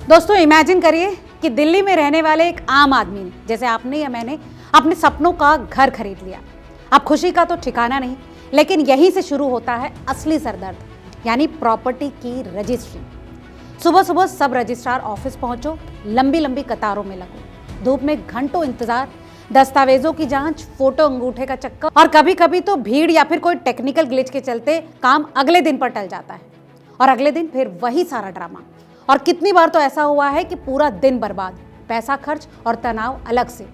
दोस्तों इमेजिन करिए कि दिल्ली में रहने वाले एक आम आदमी ने, जैसे आपने या मैंने, अपने सपनों का घर खरीद लिया। अब खुशी का तो ठिकाना नहीं, लेकिन यहीं से शुरू होता है असली सरदर्द, यानी प्रॉपर्टी की रजिस्ट्री। सुबह सुबह सब रजिस्ट्रार ऑफिस पहुंचो, लंबी लंबी कतारों में लगो, धूप में घंटों इंतजार, दस्तावेजों की जांच, फोटो अंगूठे का चक्कर, और कभी कभी तो भीड़ या फिर कोई टेक्निकल ग्लिच के चलते काम अगले दिन पर टल जाता है। और अगले दिन फिर वही सारा ड्रामा। और कितनी बार तो ऐसा हुआ है कि पूरा दिन बर्बाद, पैसा खर्च और तनाव अलग से।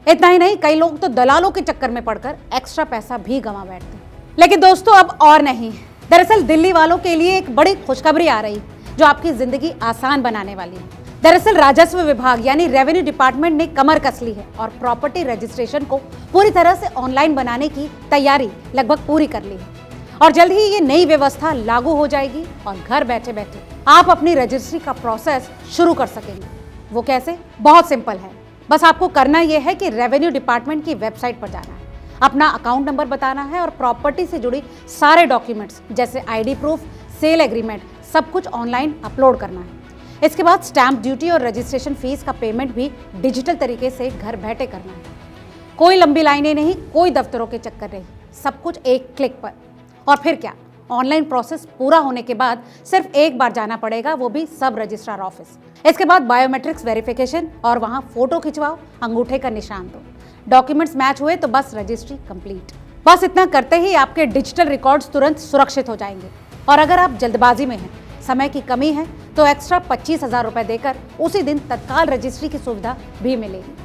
इतना ही नहीं, कई लोग तो दलालों के चक्कर में पड़कर एक्स्ट्रा पैसा भी गंवा बैठते हैं। लेकिन दोस्तों अब और नहीं। दरअसल दिल्ली वालों के लिए एक बड़ी खुशखबरी आ रही जो आपकी जिंदगी आसान बनाने वाली है। दरअसल राजस्व विभाग यानी रेवेन्यू डिपार्टमेंट ने कमर कस ली है और प्रॉपर्टी रजिस्ट्रेशन को पूरी तरह से ऑनलाइन बनाने की तैयारी लगभग पूरी कर ली है। और जल्द ही ये नई व्यवस्था लागू हो जाएगी और घर बैठे बैठे आप अपनी रजिस्ट्री का प्रोसेस शुरू कर सकेंगे। वो कैसे? बहुत सिंपल है। बस आपको करना यह है कि रेवेन्यू डिपार्टमेंट की वेबसाइट पर जाना है, अपना अकाउंट नंबर बताना है और प्रॉपर्टी से जुड़ी सारे डॉक्यूमेंट्स जैसे आईडी प्रूफ, सेल एग्रीमेंट, सब कुछ ऑनलाइन अपलोड करना है। इसके बाद स्टैंप ड्यूटी और रजिस्ट्रेशन फीस का पेमेंट भी डिजिटल तरीके से घर बैठे करना है। कोई लंबी लाइनें नहीं, कोई दफ्तरों के चक्कर नहीं, सब कुछ एक क्लिक पर। और फिर क्या, ऑनलाइन प्रोसेस पूरा होने के बाद सिर्फ एक बार जाना पड़ेगा, वो भी सब रजिस्ट्रार ऑफिस। इसके बाद बायोमेट्रिक्स वेरिफिकेशन और वहां फोटो खिंचवाओ, अंगूठे का निशान दो, डॉक्यूमेंट्स मैच हुए तो बस रजिस्ट्री कंप्लीट। बस इतना करते ही आपके डिजिटल रिकॉर्ड्स तुरंत सुरक्षित हो जाएंगे। और अगर आप जल्दबाजी में हैं, समय की कमी है, तो एक्स्ट्रा 25,000 रुपए देकर उसी दिन तत्काल रजिस्ट्री की सुविधा भी मिलेगी।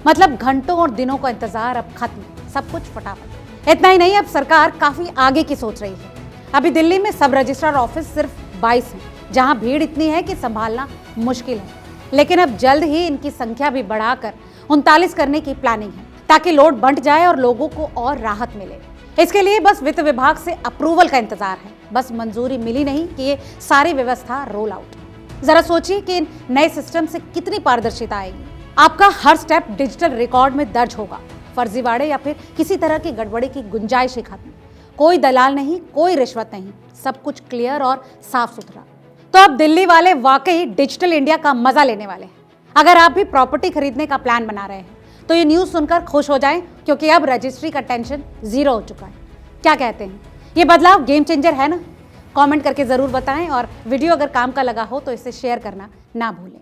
मतलब घंटों और दिनों का इंतजार अब खत्म, सब कुछ फटाफट। इतना ही नहीं, अब सरकार काफी आगे की सोच रही है। अभी दिल्ली में सब रजिस्ट्रार ऑफिस सिर्फ 22 हैं, जहां भीड़ इतनी है कि संभालना मुश्किल है। लेकिन अब जल्द ही इनकी संख्या भी बढ़ाकर 39 करने की प्लानिंग है, ताकि लोड बंट जाए और लोगों को और राहत मिले। इसके लिए बस वित्त विभाग से अप्रूवल का इंतजार है। बस मंजूरी मिली नहीं कि ये सारी व्यवस्था रोल आउट। जरा सोचिए कि इन नए सिस्टम से कितनी पारदर्शिता आएगी। आपका हर स्टेप डिजिटल रिकॉर्ड में दर्ज होगा, फर्जीवाड़े या फिर किसी तरह की गड़बड़ी की गुंजाइश ही खत्म। कोई दलाल नहीं, कोई रिश्वत नहीं, सब कुछ क्लियर और साफ सुथरा। तो अब दिल्ली वाले वाकई डिजिटल इंडिया का मजा लेने वाले हैं। अगर आप भी प्रॉपर्टी खरीदने का प्लान बना रहे हैं तो ये न्यूज़ सुनकर खुश हो जाएं, क्योंकि अब रजिस्ट्री का टेंशन जीरो हो चुका है। क्या कहते हैं, ये बदलाव गेम चेंजर है ना? कमेंट करके ज़रूर बताएं और वीडियो अगर काम का लगा हो तो इसे शेयर करना ना भूलें।